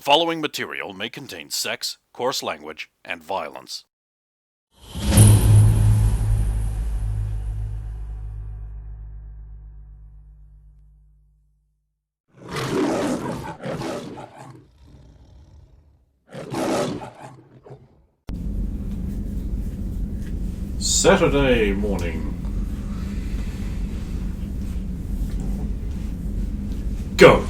following material may contain sex, coarse language, and violence. Saturday morning. Go.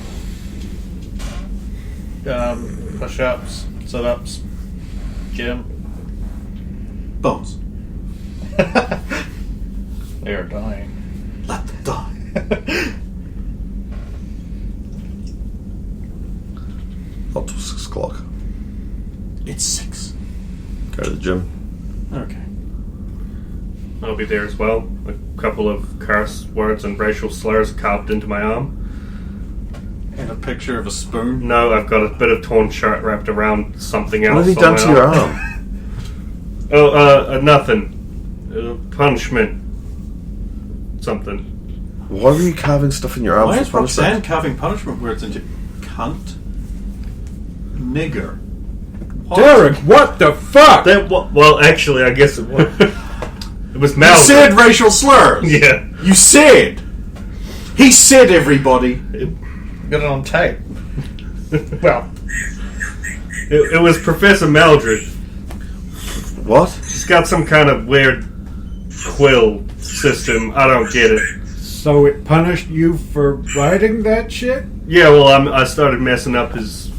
Push-ups, sit-ups, gym. Bones. They are dying. Let them die. Up till 6 o'clock. It's 6. Go to the gym. Okay. I'll be there as well. A couple of curse words and racial slurs carved into my arm. And a picture of a spoon. No, I've got a bit of torn shirt wrapped around something else. What have you done to your arm? Nothing. Punishment. Something. Why were you carving stuff in your arm? Why for is Roxanne punishment? carving punishment words into cunt? Nigger. What? Derek, what the fuck? Well, actually, I guess it was. It was You Malcolm. said racial slurs. Yeah. You said. He said, everybody. Got it on tape. Well, It was Professor Maldred. What? She's got some kind of weird quill system. I don't get it. So it punished you for writing that shit? Yeah, well, I started messing up his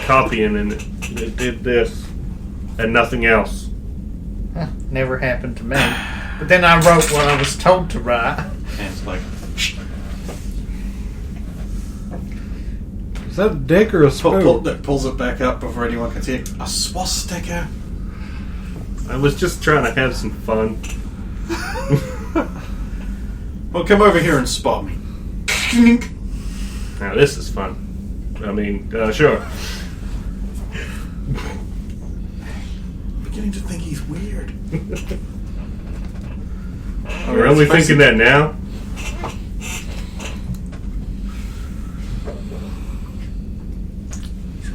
copying, and it did this and nothing else. never happened to me. But then I wrote what I was told to write. And it's like, Is that a dick or a spoon? that pulls it back up before anyone can see it. A swastika. I was just trying to have some fun. Well, come over here and spot me. Now this is fun. I mean, sure. Beginning to think he's weird. We're only thinking that now.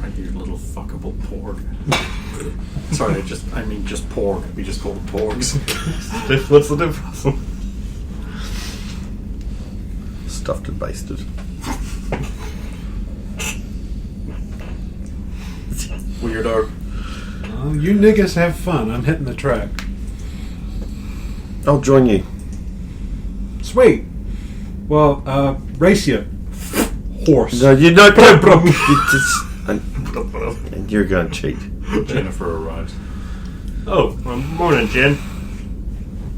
Right here, little fuckable porg. Sorry, I mean just porg. We just call them porgs. What's the difference? Stuffed and basted. Weirdo. Oh, you niggas have fun. I'm hitting the track. I'll join you. Sweet. Well, race you. Horse. No, you know. And you're going to cheat. Jennifer arrives. Oh, well, morning, Jen.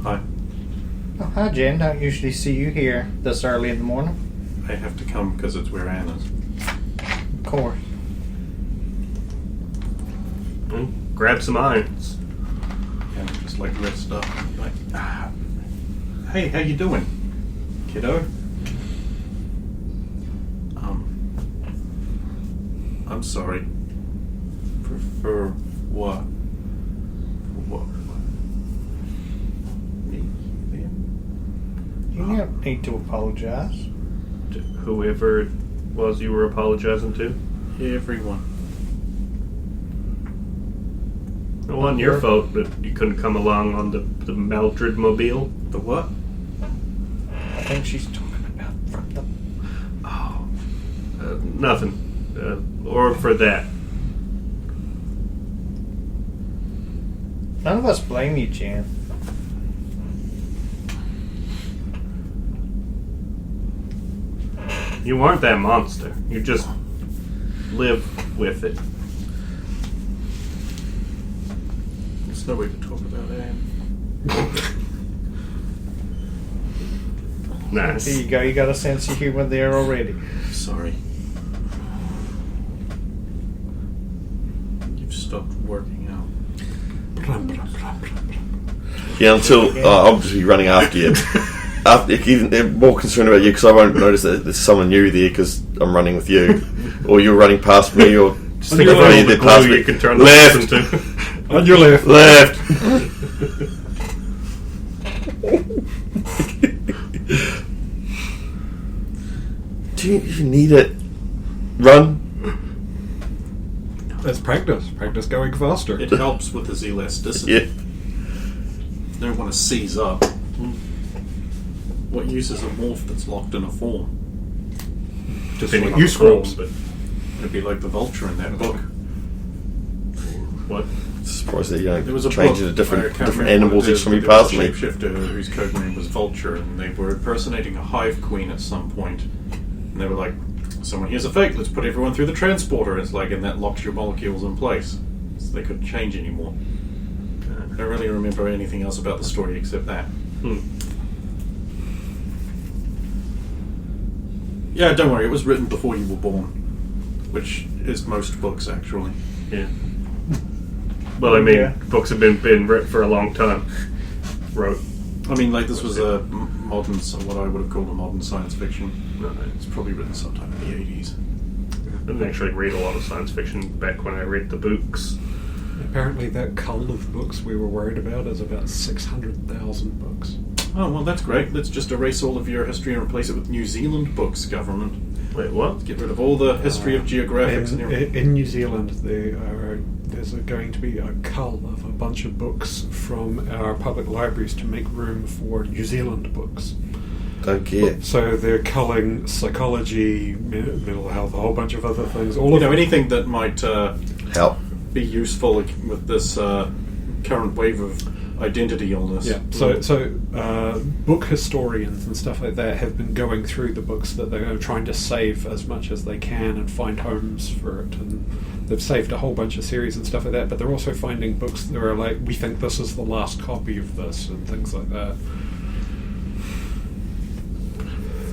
Hi. Oh, hi, Jen. Don't usually see you here this early in the morning. I have to come because it's where Anna's. Of course. Well, grab some irons. And just like rest up. Like, hey, how you doing, kiddo? I'm sorry. For what? For what? Me? Man? You don't need to apologize. To whoever it was you were apologizing to. Everyone. It wasn't your fault that you couldn't come along on the Maldred mobile. The what? I think she's talking about from the... Oh, nothing. Or for that. None of us blame you, Jen. You weren't that monster. You just live with it. There's no way to talk about Anne. Nice. Here you go. You got a sense of humor there already. Sorry. You've stopped working out. Yeah, until I'll just be running after you. They're more concerned about you because I won't notice that there's someone new there because I'm running with you, or you're running past me, or just think of running there past me. You can turn the Left. into. On your left. Left. Do you need it? Run. That's practice. Practice going faster. It helps with his elasticity. Yeah. You don't want to seize up. What use is a morph that's locked in a form? Just Depending like on you the form, scrubs. but It'd be like the vulture in that book. what? Surprised that you There don't was a change book, it to different I can't different remember animals what it each is, time you but there was pass a me. shapeshifter whose code name was Vulture, and they were impersonating a hive queen at some point. And they were like, "Someone here's a fake. Let's put everyone through the transporter." It's like, and that locks your molecules in place, so they couldn't change anymore. I don't really remember anything else about the story except that. Yeah, don't worry. It was written before you were born, which is most books actually. Yeah. Well, I mean, Yeah. books have been written for a long time. Wrote. I mean, like this was a modern, what I would have called a modern science fiction. No, It's probably written sometime in the 80s. I didn't actually read a lot of science fiction back when I read the books. Apparently, that cull of books we were worried about is about 600,000 books. Oh, well, that's great. Let's just erase all of your history and replace it with New Zealand books, government. Wait, what? Get rid of all the history of geographics and everything. In New Zealand, there's going to be a cull of a bunch of books from our public libraries to make room for New Zealand books. Don't care. So they're culling psychology, mental health, a whole bunch of other things. All You of know, anything that might Help. be useful with this current wave of identity illness. Yeah, so book historians and stuff like that have been going through the books that they're trying to save as much as they can and find homes for it, and they've saved a whole bunch of series and stuff like that, but they're also finding books that are like, we think this is the last copy of this, and things like that.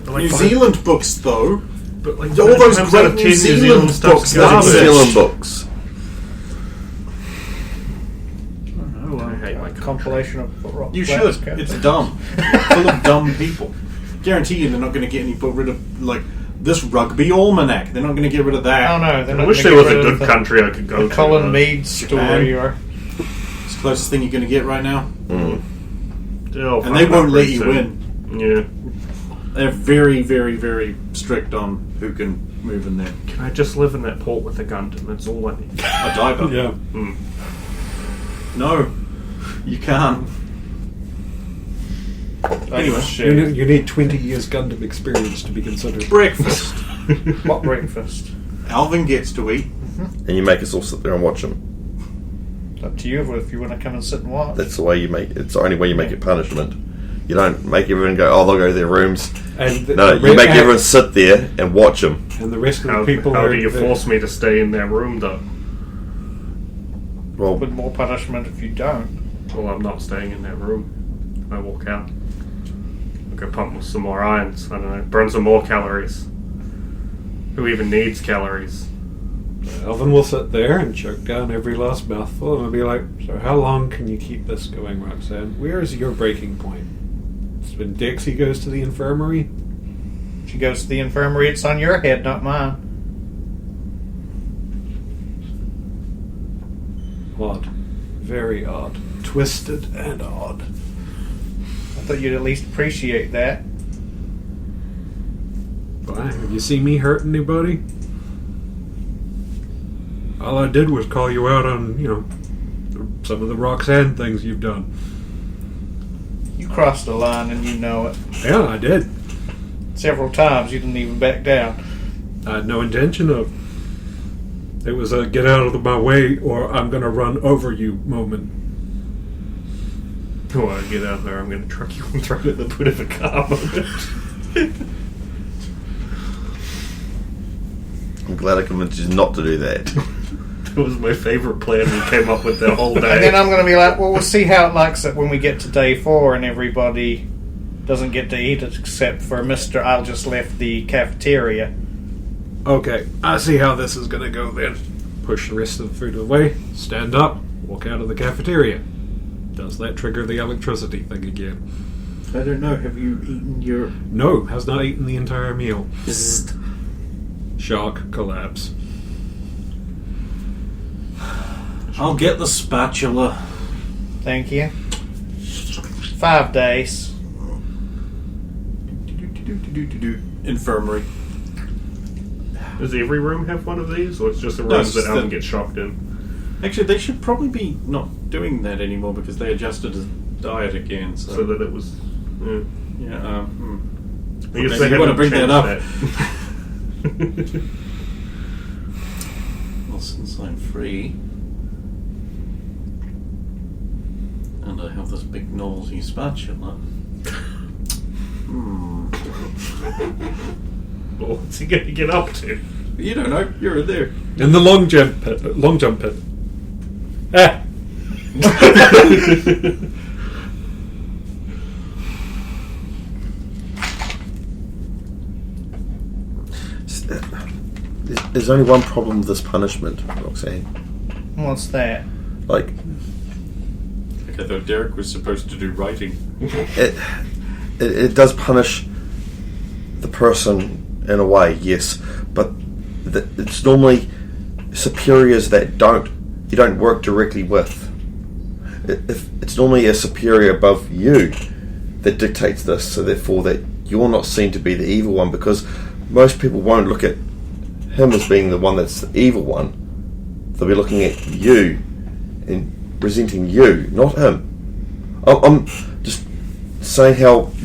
New Zealand books, though. But like, All those times great out of 10 New Zealand stuff's books gonna that New exist. exist. Zealand books. I hate my country. compilation of You Flaps should. Captain. It's dumb. Full of dumb people. Guarantee you they're not going to get rid of, like, this rugby almanac. They're not going to get rid of that. Oh no, they're I not wish gonna there was get a rid of good the- country I could go The to. Colin Mead story, Japan. or It's the closest thing you're going to get right now. Oh, And they fuck, won't not let very you soon. win. Yeah. They're very, very, very strict on who can move in there. Can I just live in that port with a Gundam? That's all I need. A diver. Yeah. No, you can't. Anyway, You need 20 years Gundam experience to be considered. breakfast. what breakfast? Alvin gets to eat. And you make us all sit there and watch them. It's up to you if you want to come and sit and watch. That's the way you make. It's the only way you make it punishment. You don't make everyone go, "Oh, they'll go to their rooms." And No, you make everyone sit there and watch them. And the rest of How, the people how are do you force me to stay in that room, though? Well, With more punishment if you don't. Well, I'm not staying in that room. I walk out. I'll go pump with some more irons. I don't know. Burn some more calories. Who even needs calories? Alvin will sit there and choke down every last mouthful, and will be like, "So how long can you keep this going, Roxanne? Where is your breaking point?" It's when Dixie goes to the infirmary. She goes to the infirmary, it's on your head, not mine. Odd. Very odd. Twisted and odd. I thought you'd at least appreciate that. Why? Have you seen me hurt anybody? All I did was call you out on, some of the Roxanne things you've done. You crossed the line and you know it. Yeah, I did. Several times you didn't even back down. I had no intention of. It was a get out of my way or I'm going to run over you moment. Oh, I get out there, I'm going to truck you and throw you at the boot of a car. I'm glad I convinced you not to do that. That was my favourite plan we came up with that whole day. And then I'm going to be like, well, we'll see how it likes it when we get to day 4 and everybody doesn't get to eat it except for Mr. I'll just left the cafeteria. Okay, I see how this is going to go then. Push the rest of the food away, stand up, walk out of the cafeteria. Does that trigger the electricity thing again? I don't know. Have you eaten your... No, has not eaten the entire meal. Bzzzt. Shock, collapse. I'll get the spatula. Thank you. 5 days. Infirmary. Does every room have one of these, or it's just the No, rooms it's that just Alan the- gets shocked in? Actually, they should probably be not doing that anymore because they adjusted his diet again. So, So that it was. Yeah. yeah, I guess Maybe they you wanna haven't bring that changed up. that. well, since I'm free and I have this big novelty spatula. Well, what's he going to get up to? You don't know. You're in there. In the long jump pit. Ah! There's only one problem with this punishment, Roxanne. What's that? Like, I thought Derek was supposed to do writing. it does punish the person in a way, yes, but it's normally superiors that you don't work directly with. If it's normally a superior above you that dictates this, so therefore that you're not seen to be the evil one, because most people won't look at him as being the one that's the evil one. They'll be looking at you and resenting you, not him. I'm just saying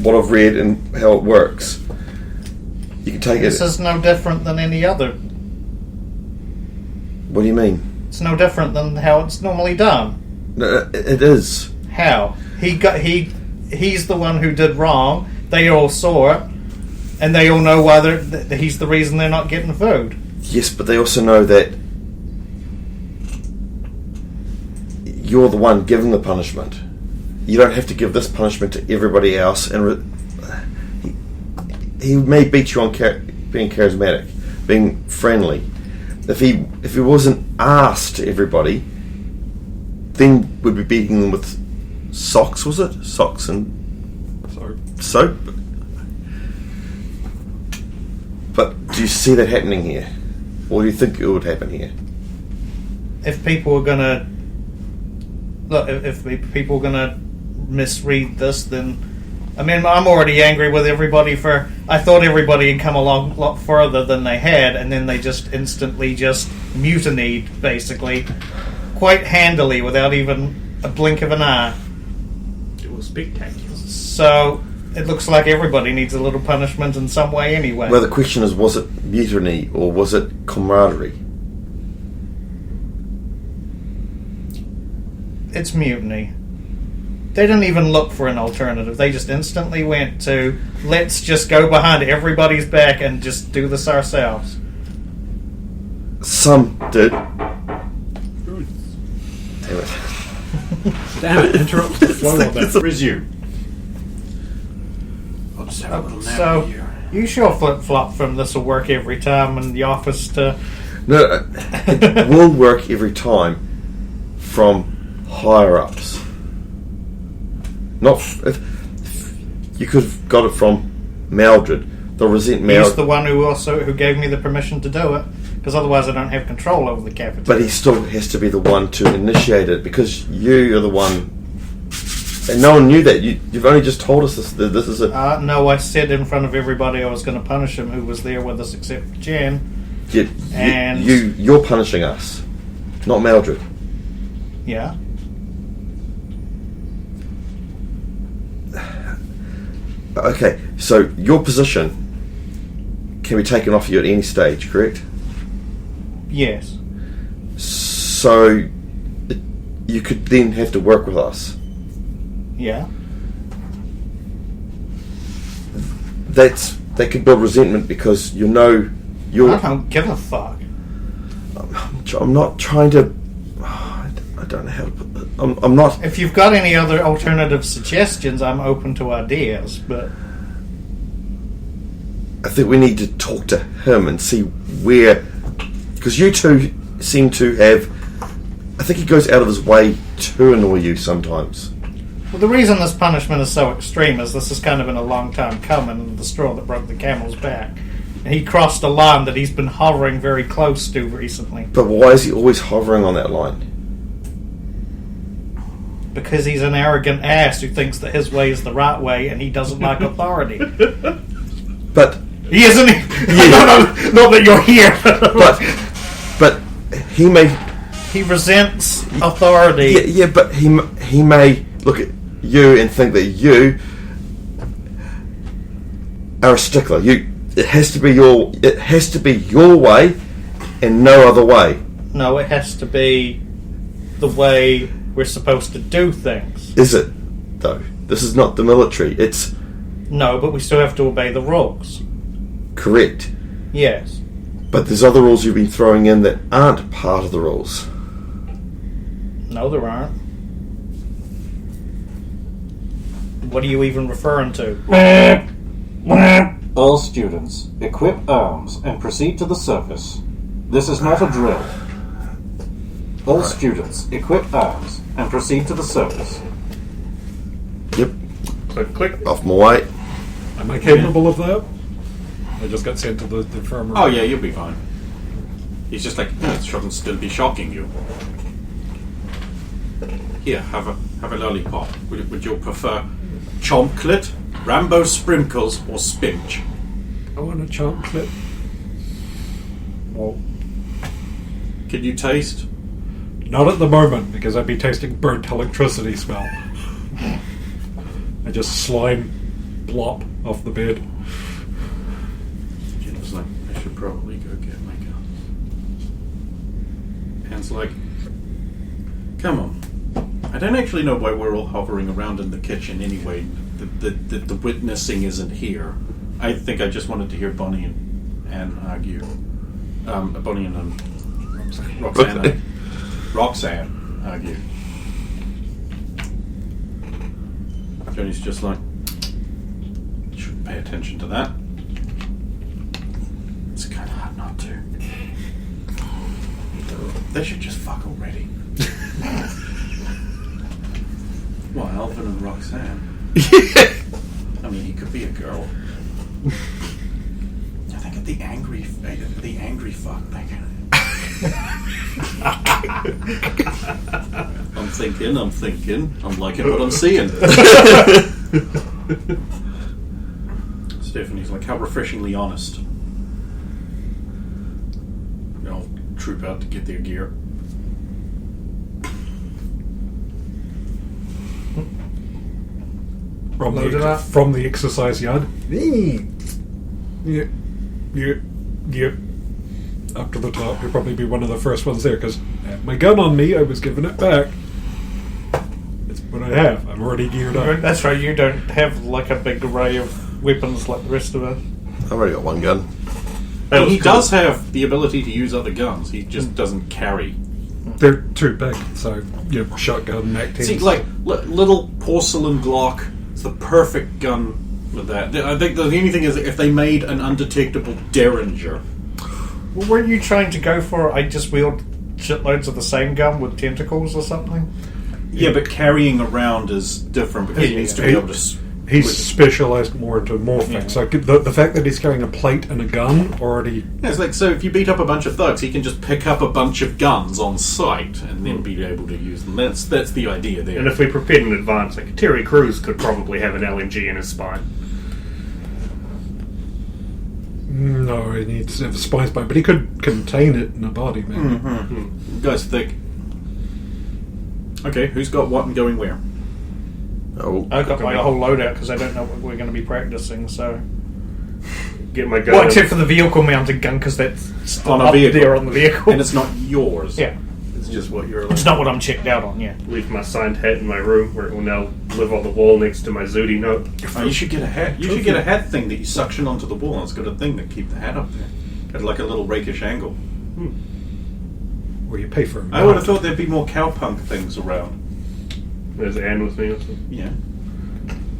what I've read and how it works. You can take This it. is no different than any other. What do you mean? It's no different than how it's normally done. No, it is. How? He's the one who did wrong. They all saw it, and they all know why he's the reason they're not getting food. Yes, but they also know that you're the one giving the punishment. You don't have to give this punishment to everybody else. And he may beat you on being charismatic, being friendly. If he wasn't asked to everybody, then we'd be beating them with socks. Was it socks and soap? But do you see that happening here, or do you think it would happen here? If people are gonna look, if people are gonna misread this, then I mean, I'm already angry with everybody I thought everybody had come along a lot further than they had, and then they just instantly just mutinied, basically, quite handily, without even a blink of an eye. It was spectacular. So it looks like everybody needs a little punishment in some way anyway. Well, the question is, was it mutiny or was it camaraderie? It's mutiny. They didn't even look for an alternative. They just instantly went to, let's just go behind everybody's back and just do this ourselves. Some did. Damn it. Damn it, interrupt the flow on that. Resume. I'll just have a little nap So, here. you sure flip-flop from this will work every time in the office to... No, it will work every time from higher-ups. Not if you could have got it from Maldred. They'll resent He's Maldred, the one who gave me the permission to do it, because otherwise I don't have control over the cafeteria. but he still has to be the one to initiate it, because you are the one. And no one knew that. You've only just told us this. This is a. No, I said in front of everybody I was going to punish him who was there with us except Jen. And- You're punishing us, not Maldred. Yeah. Okay, so your position can be taken off you at any stage, correct? Yes. So you could then have to work with us. Yeah. That could build resentment because you're. I don't give a fuck. I'm not trying to. I don't know how to put that. I'm not. If you've got any other alternative suggestions, I'm open to ideas, but... I think we need to talk to him and see where. Because you two seem to have. I think he goes out of his way to annoy you sometimes. Well, the reason this punishment is so extreme is this has kind of been a long time coming, and the straw that broke the camel's back. And he crossed a line that he's been hovering very close to recently. But why is he always hovering on that line? Because he's an arrogant ass who thinks that his way is the right way and he doesn't like authority. But He isn't. Not that you're here. but he may. He resents authority. Yeah, but he may look at you and think that you are a stickler. It has to be your way, and no other way. No, it has to be the way we're supposed to do things. Is it though? This is not the military. It's no, but we still have to obey the rules. correct. Yes. But there's other rules you've been throwing in that aren't part of the rules. No, there aren't. What are you even referring to? All students, equip arms and proceed to the surface. This is not a drill. All students, equip arms and proceed to the surface. Yep. Click, click. Off my way. Am I capable of that? I just got sent to the infirmary. Oh yeah, you'll be fine. He's just like, it shouldn't still be shocking you. Here, have a lollipop. Would you prefer chomplet, Rambo sprinkles, or spinach? I want a chocolate. Well, Can you taste? not at the moment, because I'd be tasting burnt electricity smell. I just slime blop off the bed. Jim's like, I should probably go get my gun. Anne's like, come on. I don't actually know why we're all hovering around in the kitchen anyway. The witnessing isn't here. I think I just wanted to hear Bonnie and Anne argue. Bonnie and Roxanne argue. Johnny's just like, shouldn't pay attention to that. It's kind of hard not to. They should just fuck already. What, Alvin and Roxanne? I mean, he could be a girl. I think of the angry fuck thing. I'm thinking. I'm liking what I'm seeing. Stephanie's like, how refreshingly honest. They'll troop out to get their gear. From the exercise yard. Yep. Up to the top. You'll probably be one of the first ones there, because I had my gun on me, I was giving it back. It's what I have. I'm already geared up. That's right, you don't have like a big array of weapons like the rest of us. I've already got one gun. He does have the ability to use other guns. He just doesn't carry. They're too big, so shotgun, MAC-10s. See, like little porcelain Glock. It's the perfect gun with that. I think the only thing is if they made an undetectable Derringer. Well, weren't you trying to go for I just wield shitloads of the same gun with tentacles or something? Yeah, but carrying around is different because he needs to be able to. He's specialised more into morphing. Yeah. So the fact that he's carrying a plate and a gun already... Yeah, it's like, so if you beat up a bunch of thugs, he can just pick up a bunch of guns on sight and then be able to use them. That's the idea there. And if we prepared in advance, like Terry Crews could probably have an LMG in his spine. No, he needs to have a spine spine, but he could contain it in a body, maybe. Mm-hmm. Guy's thick. Okay, who's got what and going where? Oh, I've got my whole loadout because I don't know what we're going to be practicing, so... Get my gun. Well, except for the vehicle-mounted gun, because that's still On a up vehicle. there on the vehicle. And it's not yours. Yeah. It's just what you're. It's not what I'm checked out on, yeah. Leave my signed hat in my room, where it will now live on the wall next to my Zudi note. Oh, you should get a hat. You should get a hat thing that you suction onto the wall. And it's got a thing that keep the hat up there at like a little rakish angle. Or you pay for it. I would have thought there'd be more cowpunk things around. There's Anne with me or something. Yeah.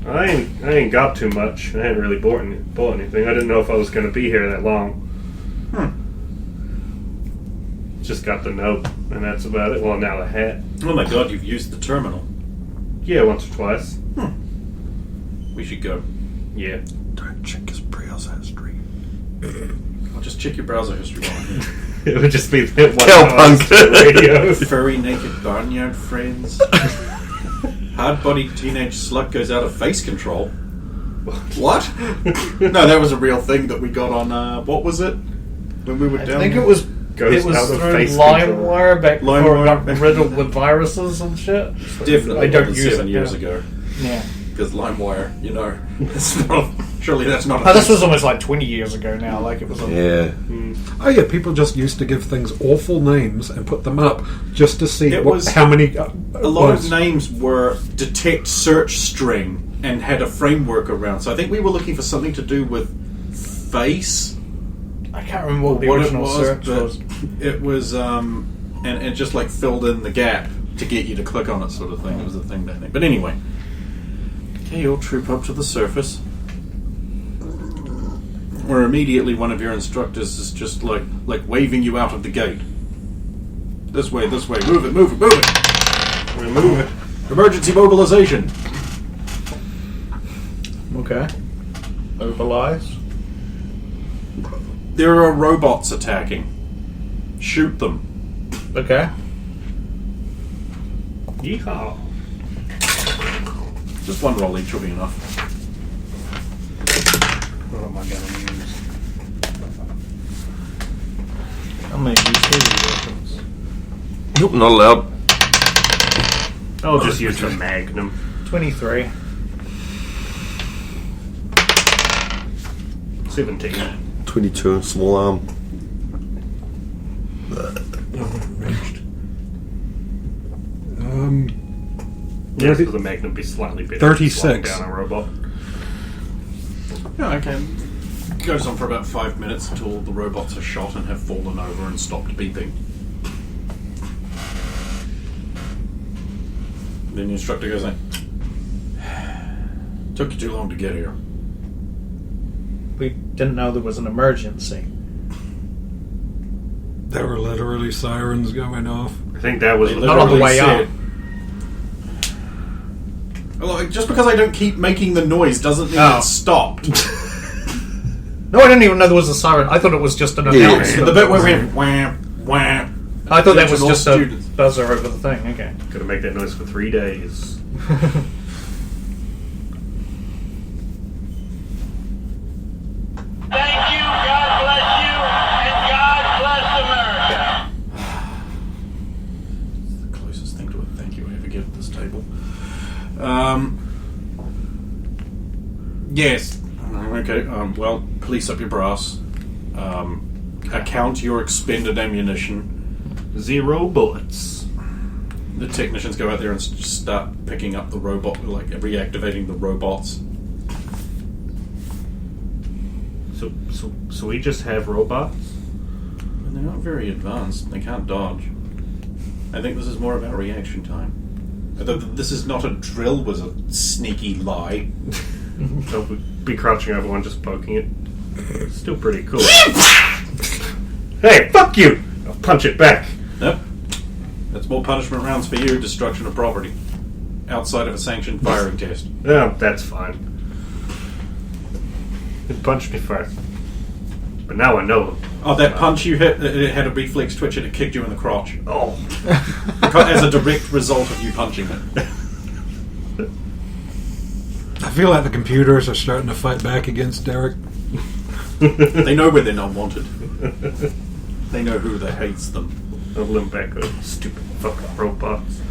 I ain't got too much. I hadn't really bought anything. I didn't know if I was going to be here that long. Just got the note, and that's about it. Well, now the hat. Oh my god, you've used the terminal. Yeah, once or twice. We should go. Yeah. don't check his browser history. I'll just check your browser history while I'm here. It would just be that one Cowpunk. radio. Furry naked barnyard friends. Hard-bodied teenage slut goes out of face control. What? No, that was a real thing that we got on. What was it? When we were I down. think there? it was Goes through out of face control. LimeWire back before it LimeWire got back- riddled with viruses and shit. Definitely. I don't more than use 7 it years now. ago. Yeah. Because LimeWire, you know, it's not. Surely that's not. Oh, this was almost like 20 years ago now. Like it was. Yeah. Oh yeah, people just used to give things awful names and put them up just to see It was- how many. A lot of names were detect search string and had a framework around. So I think we were looking for something to do with face. I can't remember what the What it original was, search but was. it was, and it just like filled in the gap to get you to click on it, sort of thing. It was a thing back then. But anyway, okay, you'll troop up to the surface, where immediately one of your instructors is just like waving you out of the gate. This way, move it. We move it. Emergency mobilization. Okay. Mobilize. There are robots attacking. Shoot them. Okay. Yeehaw. Just one roll each will be enough. What am I going to use? How many do you see weapons? Nope, not allowed. I'll just use the Magnum. 23. 17. 22 and small arm. Yeah, so the Magnum be slightly better. 36. Down a robot. Yeah, okay. Goes on for about 5 minutes until the robots are shot and have fallen over and stopped beeping. Then the instructor goes like, took you too long to get here. We didn't know there was an emergency. There were literally sirens going off. I think that was They Not on the literally way said- up. Well, just because I don't keep making the noise doesn't mean Oh. it's stopped. No, I didn't even know there was a siren. I thought it was just an announcement. The bit where we went wham, wham. I thought that was Attention all just a students. buzzer over the thing. Okay. Gonna make that noise for 3 days. Thank you, God bless you, and God bless America. The closest thing to a thank you I ever get at this table. Yes. Okay. Well, police up your brass. Account your expended ammunition. 0 bullets. The technicians go out there and just start picking up the robot, like reactivating the robots. So we just have robots? And they're not very advanced. They can't dodge. I think this is more about reaction time. This is not a drill, was a sneaky lie. They'll be crouching over one, just poking it. Still pretty cool. Hey, fuck you! I'll punch it back. Nope. That's more punishment rounds for you, destruction of property. Outside of a sanctioned firing test. Yeah, that's fine. It punched me first. But now I know him. Oh, that punch you hit, it had a reflex twitch and it kicked you in the crotch. Oh. As a direct result of you punching it. I feel like the computers are starting to fight back against Derek. They know where they're not wanted. They know who that hates them. I'll limp back those stupid fucking robots.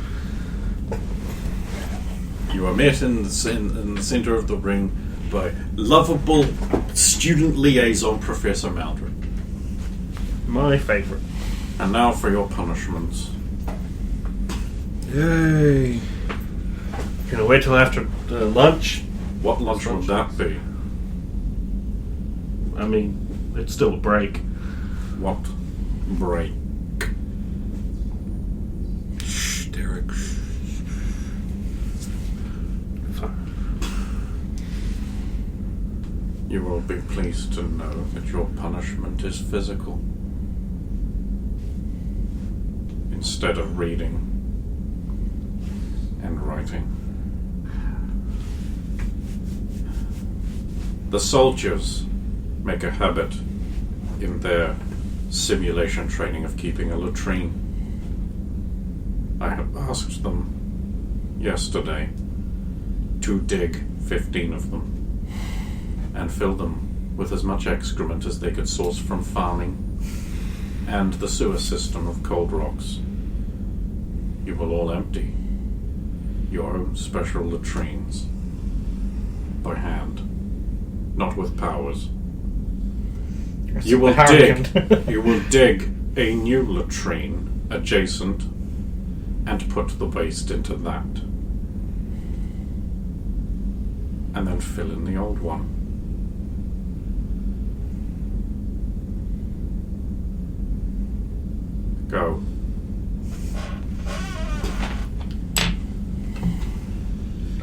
You are met in the center of the ring by lovable student liaison Professor Maldred. My favourite. And now for your punishments. Yay! Gonna wait till after lunch? What lunch would that be? I mean, it's still a break. What break? Shh, Derek. You will be pleased to know that your punishment is physical. Instead of reading and writing. The soldiers make a habit in their simulation training of keeping a latrine. I have asked them yesterday to dig 15 of them. and fill them with as much excrement as they could source from farming and the sewer system of Cold Rocks. You will all empty your own special latrines by hand, not with powers. You will dig a new latrine adjacent and put the waste into that. And then fill in the old one. Go.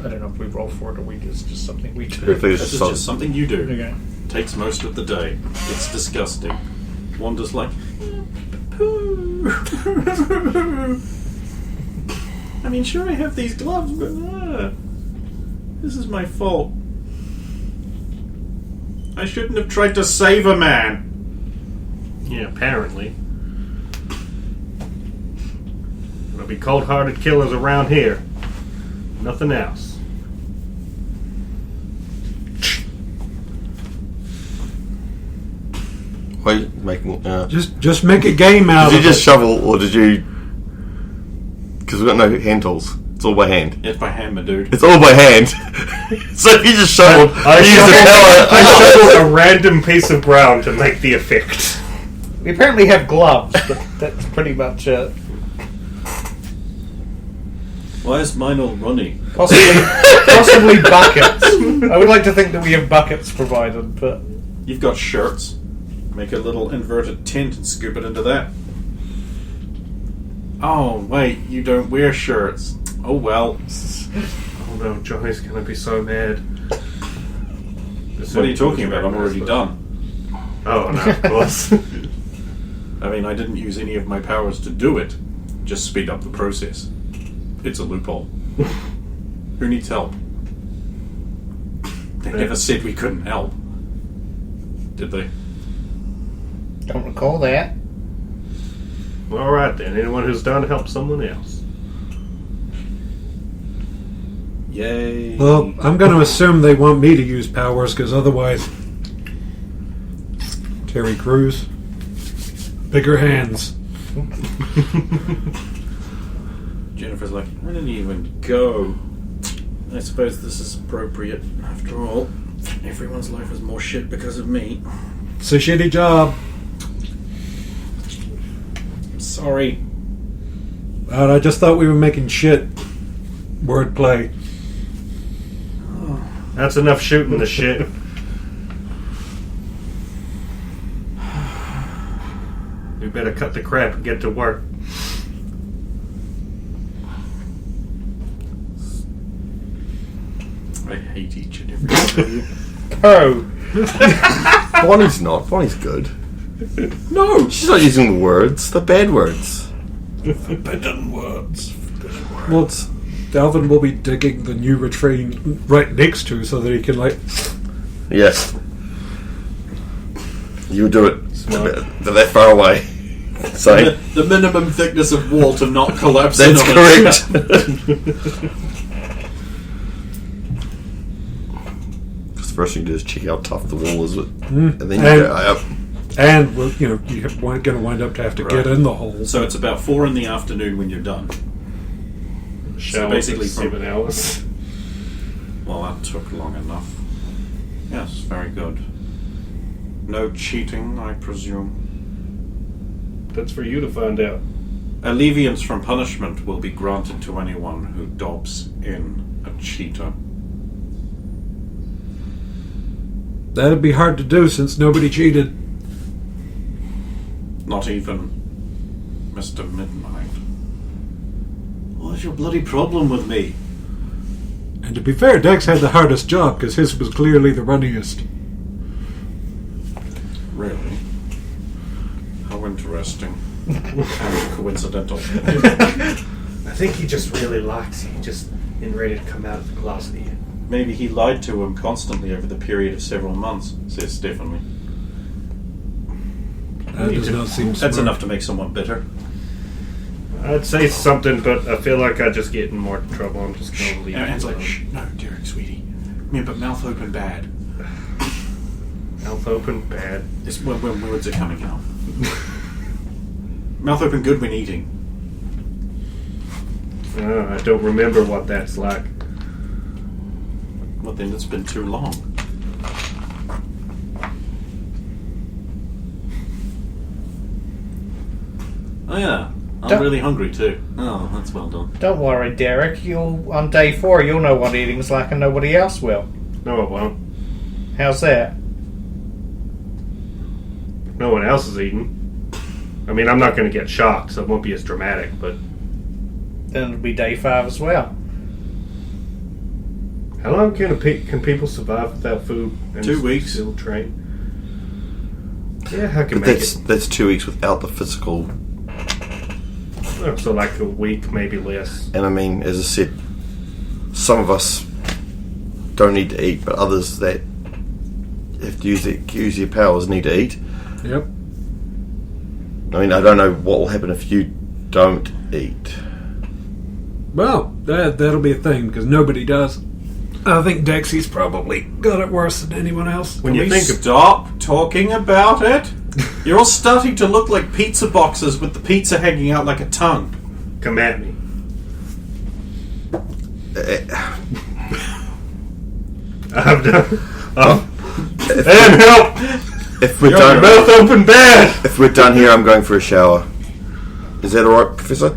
I don't know if we roll for it or it's just something we do. This is just something you do. Okay. Takes most of the day. It's disgusting. Wanda's like, poo. I mean, sure I have these gloves, but this is my fault. I shouldn't have tried to save a man. Yeah, apparently. There'll be cold-hearted killers around here. Nothing else. Why are you making... Just make a game out did of you just it. shovel, or did you... Because we've got no hand tools. It's all by hand. It's by hand, my dude. It's all by hand. So if you just shoveled... I shoveled a random piece of ground to make the effect. We apparently have gloves, but that's pretty much it. Why is mine all runny? Possibly buckets. I would like to think that we have buckets provided, but... You've got shirts. Make a little inverted tent and scoop it into that. Oh, wait, you don't wear shirts. Oh, well. Oh no, Johnny's gonna be so mad. What are you talking about? I'm already done. Oh, no, of course. I mean, I didn't use any of my powers to do it. Just speed up the process. It's a loophole. Who needs help? They never said we couldn't help. Did they? Don't recall that. Alright then, anyone who's done help someone else. Yay. Well, I'm going to assume they want me to use powers, because otherwise... Terry Crews. Bigger hands. Jennifer's like, I didn't even go. I suppose this is appropriate. After all, everyone's life is more shit because of me. It's a shitty job. I'm sorry. But I just thought we were making shit. Wordplay. That's enough shooting the shit. We better cut the crap and get to work. I hate each and every one of you. Oh! Bonnie's not. Bonnie's good. No! She's not using the words. The bad words. Forbidden words. Well, Dalvin will be digging the new latrine right next to so that he can, like... Yes. You do it. They're that far away. So The minimum thickness of wall to not collapse. that's in on correct. Because the first thing you do is check how tough the wall is, and then you go up. And, well, you know, you're going to wind up to have to get in the hole. So it's about 4 in the afternoon when you're done. Shower basically for from- 7 hours. Well, that took long enough. Yes, very good. No cheating, I presume. That's for you to find out. Alleviance from punishment will be granted to anyone who dobs in a cheater. That'd be hard to do since nobody cheated. Not even Mr. Midnight. What's your bloody problem with me? And to be fair, Dex had the hardest job because his was clearly the runniest. Really? How interesting. And coincidental. I think he just really likes you, just in ready to come out of the closet here. Maybe he lied to him constantly over the period of several months, says Stephanie. That does not seem That's smart. enough to make someone bitter. I'd say something, but I feel like I just get in more trouble. I'm just going to leave it Anne's like, alone. shh, no, Derek, sweetie. Me but mouth open bad. Mouth open, bad. It's when words are coming out. Mouth open, good when eating. I don't remember what that's like. Well, then it's been too long. Oh yeah, I'm really hungry too. Oh, that's well done. Don't worry, Derek. On day 4, you'll know what eating's like and nobody else will. No, it won't. How's that? No one else is eating. I mean, I'm not going to get shocked, so it won't be as dramatic, but... Then it'll be day 5 as well. How long can people survive without food? And 2 weeks. Still train? Yeah, I can But make it. that's 2 weeks without the physical. Oh, so like a week, maybe less. And I mean, as I said, some of us don't need to eat, but others that have to use their powers need to eat. Yep. I mean, I don't know what will happen if you don't eat. Well, that'll be a thing, because nobody does. I think Dexy's probably got it worse than anyone else. When you think of... Stop talking about it. You're all starting to look like pizza boxes with the pizza hanging out like a tongue. Come at me. I've done... and help! If we're Your done, mouth open bad! if we're done here, I'm going for a shower. Is that all right, Professor?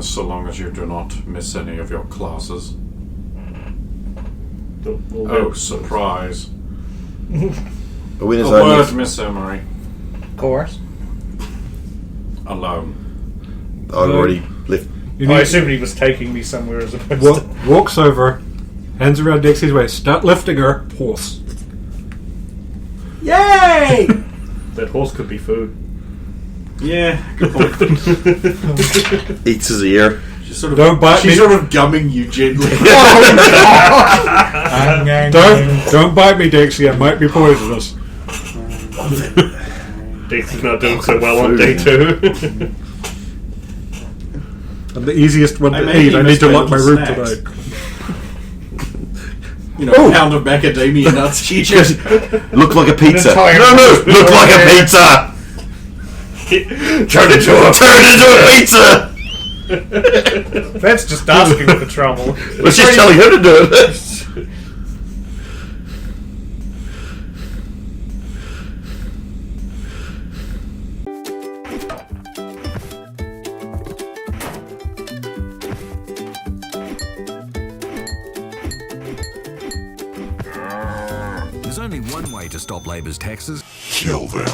So long as you do not miss any of your classes. Oh, surprise. But when is A only word, Miss Emery. Of course. Alone. I've already left. I assumed he was taking me somewhere as opposed to... Walks over, hands around Dexy's waist, start lifting her, horse. Yay! That horse could be food. Yeah, good point. Eats his ear. She's sort of, Don't bite she's me. sort of gumming you gently. Don't bite me, Dexy. I might be poisonous. Dixie's not doing so well on day 2. I'm the easiest one I to may eat. I miss need to my lock my little room snacks. today. You know, a pound of macadamia nuts. She just Look like a pizza. entire- No, look like a pizza. Turn into a pizza. That's just asking for trouble. Let's just telling him to do it. There's only one way to stop Labor's taxes. Kill them.